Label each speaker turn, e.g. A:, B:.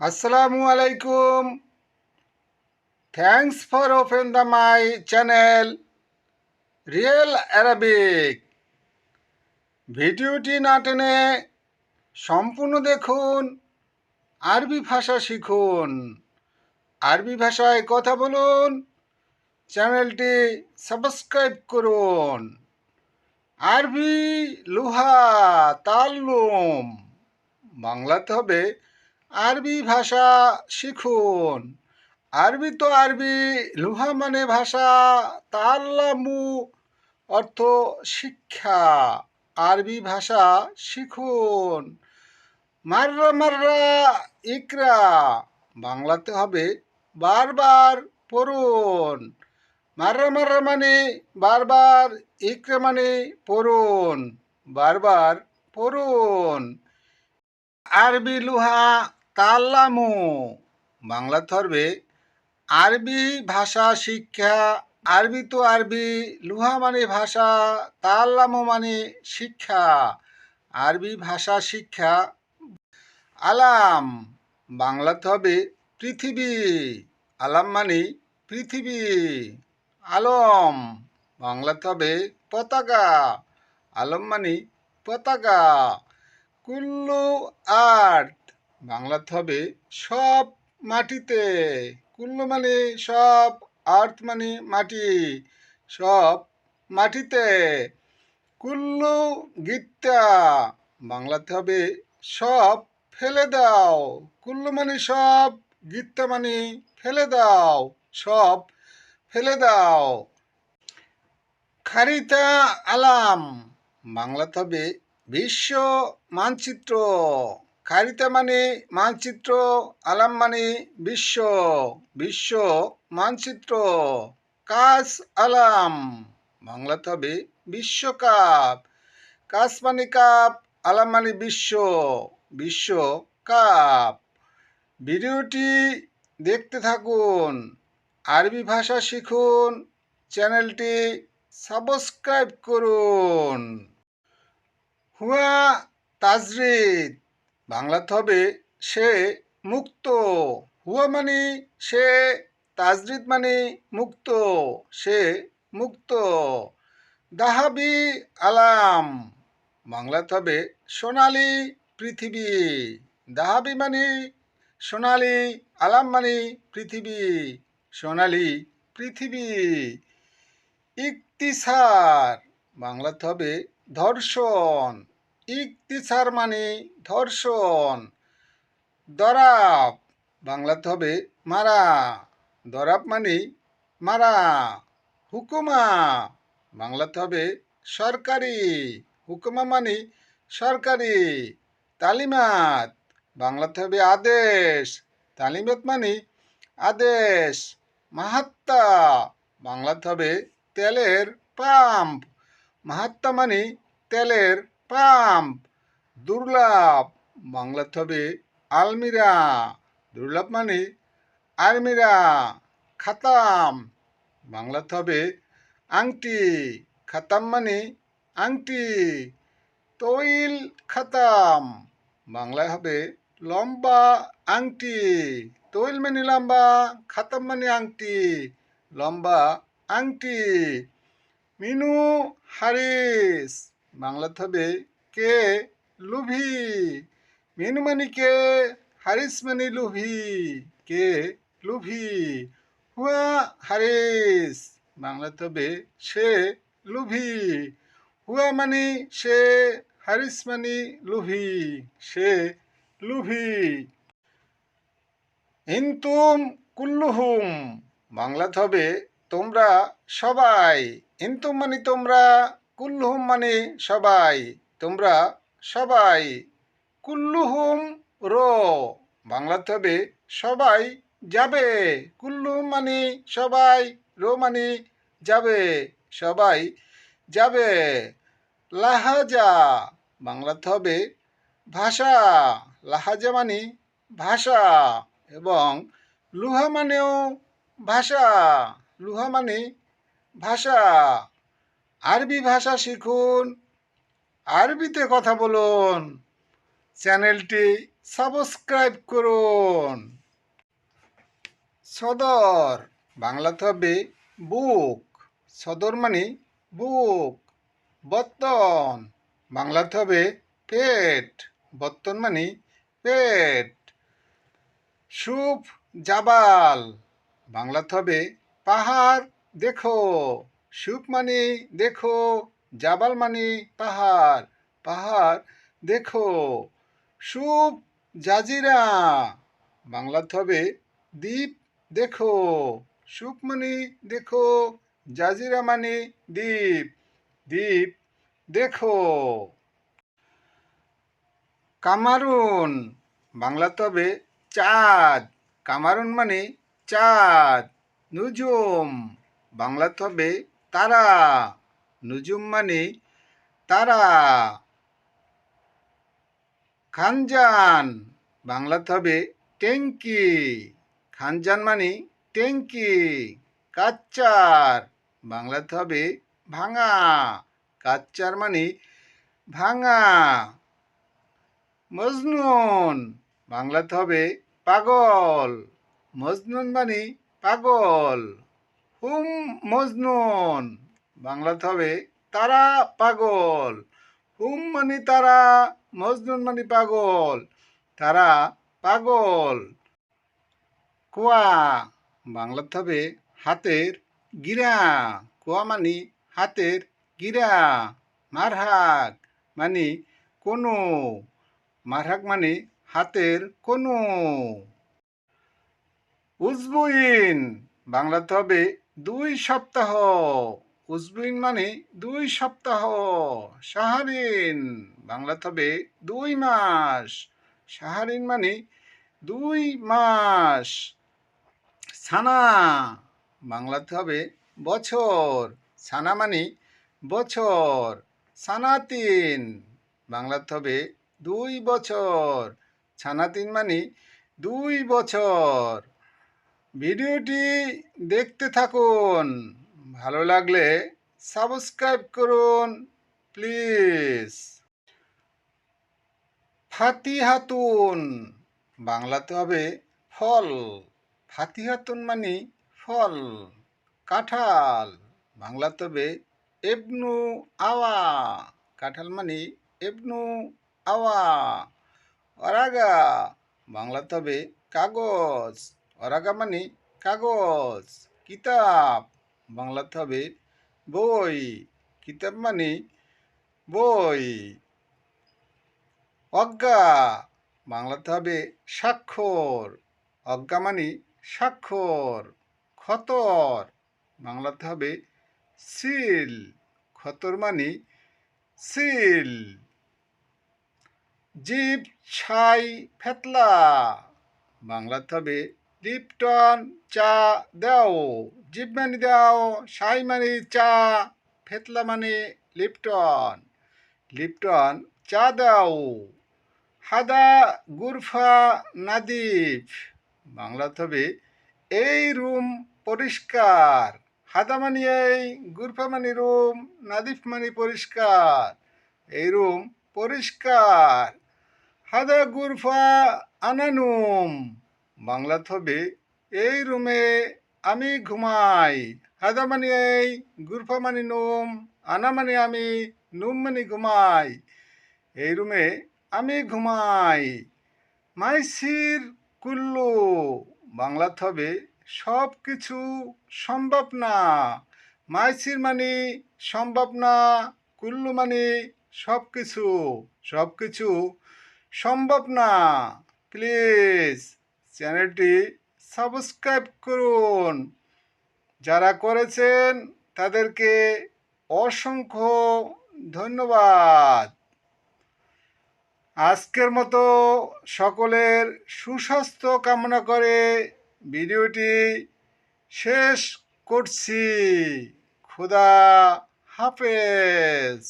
A: Assalamu alaikum. Thanks for open the my channel Real Arabic. ভিডিওটি না টেনে সম্পূর্ণ দেখুন, আরবি ভাষা শিখুন, আরবি ভাষায় কথা বলুন, চ্যানেলটি সাবস্ক্রাইব করুন। আরবি লুহা তাল্লুম, বাংলাতে হবে আরবি ভাষা শিখুন। আরবি তো আরবি, লুহা মানে ভাষা, তাল্লামু অর্থ শিক্ষা। আরবি ভাষা শিখুন। মাররা মাররা ইকরা, বাংলাতে হবে বারবার পড়ুন। মাররা মাররা মানে বারবার, ইকরা মানে পড়ুন, বারবার পড়ুন। আরবি লুহা তাল্লামু, বাংলাতে হবে আরবি ভাষা শিক্ষা। আরবি তো আরবি, লুহা মানে ভাষা, তাল্লামু মানে শিক্ষা। আরবি ভাষা শিক্ষা। আলাম, বাংলাতে হবে পৃথিবী। আলাম মানে পৃথিবী। আলম, বাংলাতে হবে পতাকা। আলম মানে পতাকা। কুল্লু আর্থ, বাংলাতে হবে সব মাটিতে। কুল্লু মানে সব, আর্থ মানে মাটি, সব মাটিতে। কুল্লু গিত্তা, বাংলাতে হবে সব ফেলে দাও। কুল্লু মানে সব, গিত্তা মানে ফেলে দাও, সব ফেলে দাও। খারিতা আলাম, বাংলাতে হবে বিশ্ব মানচিত্র। খারিতা মানে মানচিত্র, আলাম মানে বিশ্ব, বিশ্ব মানচিত্র। কাস আলাম, বাংলাতে হবে বিশ্বকাপ। কাস মানে কাপ, আলাম মানে বিশ্ব, বিশ্ব কাপ। ভিডিওটি দেখতে থাকুন, আরবি ভাষা শিখুন, চ্যানেলটি সাবস্ক্রাইব করুন। হুয়া তাজরিদ, বাংলাতে হবে সে মুক্ত। হুয়া মানে সে, তাজরিদ মানে মুক্ত, সে মুক্ত। দাহাবি আলাম, বাংলাতে হবে সোনালি পৃথিবী। দাহাবি মানে সোনালি, আলাম মানে পৃথিবী, সোনালি পৃথিবী। ইকতিসার, বাংলাতে হবে ধর্ষণ। ইকতিসার মানে ধর্ষণ। দরাব, বাংলাতে হবে মারা। দরাব মানে মারা। হুকুমা, বাংলাতে হবে সরকারি। হুকুমা মানে সরকারি। তালিমাত, বাংলাতে হবে আদেশ। তালিমাত মানে আদেশ। মাহাত্তা, বাংলাতে হবে তেলের পাম্প। মাহাত্তা মানে তেলের পাম্প। দুর্লভ, বাংলাতে হবে আলমিরা। দুর্লভ মানে আলমিরা। খাতাম, বাংলাতে হবে আংটি। খাতাম মানে আংটি। তৈল খাতাম, বাংলায় হবে লম্বা আংটি। তৈল মানে লম্বা, খাতাম মানে আংটি, লম্বা আংটি। মিনু হারিস, বাংলাতে হবে কে লুভি। মিনু মানে কে, হারিস মানে লুভি, কে লুভি। হুয়া হারিস, বাংলাতে হবে সে লুভি। হুয়া মানে সে, হারিস মানে লুভি, সে লুভি। ইনতুম কুল্লুহুম, বাংলাতে হবে তোমরা সবাই। ইনতুম মানে তোমরা, কুল্লুহুম মানে সবাই, তোমরা সবাই। কুল্লুহুম রো, বাংলাতে হবে সবাই যাবে। কুল্লুহুম মানে সবাই, রো মানে যাবে, সবাই যাবে। লাহাজা, বাংলাতে হবে ভাষা। লাহাজা মানে ভাষা, এবং লুহা মানেও ভাষা। লুহা মানে ভাষা। আরবি ভাষা শিখুন, আরবিতে কথা বলুন, চ্যানেলটি সাবস্ক্রাইব করুন। সদর বাংলাতে হবে বুক। সদর মানে বুক। বর্তন বাংলাতে হবে পেট। বর্তন মানে পেট। সুপ জাবাল বাংলাতে হবে পাহাড় দেখো। সুপ মানে দেখো, জাবাল মানে পাহাড়, পাহাড় দেখো। সুপ জাজিরা বাংলাতে হবে দ্বীপ দেখো। সুপ মানে দেখো, জাজিরা মানে দ্বীপ, দ্বীপ দেখো। কামারুন বাংলাতে হবে চাঁদ। কামারুন মানে চাঁদ। নুজুম বাংলাতে হবে তারা। নুজুম মানে তারা। খানজান বাংলাতে হবে ট্যাঙ্কি। খানজান মানে ট্যাঙ্কি। কাচ্চার বাংলাতে হবে ভাঙা। কাচ্চার মানে ভাঙা। মজনুন বাংলাতে হবে পাগল। মজনুন মানে পাগল। হুম মজনুন বাংলাতে হবে তারা পাগল। হুম মানে তারা, মজনুন মানে পাগল, তারা পাগল। কোয়া বাংলাতে হবে হাতের গিরা। কোয়া মানে হাতের গিরা। মারহাক মানে কোনো। মারহাক মানে হাতের কোনো। উজবুইন বাংলাতে হবে 2 সপ্তাহ। উজবুইন মানে 2 সপ্তাহ। সাহারিন বাংলাতে হবে 2 মাস। সাহারিন মানে 2 মাস। সানা বাংলাতে হবে বছর। সানা মানে বছর। সানাতিন বাংলাতে হবে 2 বছর। সানাতিন মানে 2 বছর। ভিডিওটি দেখতে থাকুন। ভালো লাগলে সাবস্ক্রাইব করুন প্লিজ। ফাতিহাতুন বাংলাতে হবে ফল। ফাতিহাতুন মানে ফল। কাঁঠাল বাংলাতে হবে এবনু আওয়া। কাঁঠাল মানে এবনু আওয়া। অরাগা বাংলাতে হবে কাগজ। অরাগা মানে কাগজ। কিতাব বাংলাতে হবে বই। কিতাব মানে বই। অজ্ঞা বাংলাতে হবে স্বাক্ষর। অজ্ঞা মানে স্বাক্ষর। খতর বাংলাতে হবে সিল। খতর মানে সিল। জিভ ছাই ফেতলা বাংলাতে হবে লিপটন চা দাও। জিভ মানে দাও, ছাই মানে চা, ফেতলা মানে লিপটন। লিপটন চা দাও। হাদা গুরফা নাদিফ বাংলাতে হবে এই রুম পরিষ্কার। হাদা মানে এই, গুরফা মানে রুম, নাদিফ মানে পরিষ্কার। এই রুম পরিষ্কার। হাদা গুরফা আনানুম বাংলাতে হবে এই রুমে আমি ঘুমাই। হাদা মানে এই, গুরফা মানে নুম, আনা মানে আমি, নুম মানে ঘুমাই। এই রুমে আমি ঘুমাই। মাইসির কুল্লু বাংলাতে হবে সব কিছু সম্ভব না। মাইসির মানে সম্ভব না, কুল্লু মানে সব কিছু, সব কিছু সম্ভব না। প্লিজ চ্যানেলটি সাবস্ক্রাইব করুন। যারা করেছেন তাদেরকে অসংখ্য ধন্যবাদ। আজকের মতো সকলের সুস্বাস্থ্য কামনা করে ভিডিওটি শেষ করছি। খোদা হাফেজ।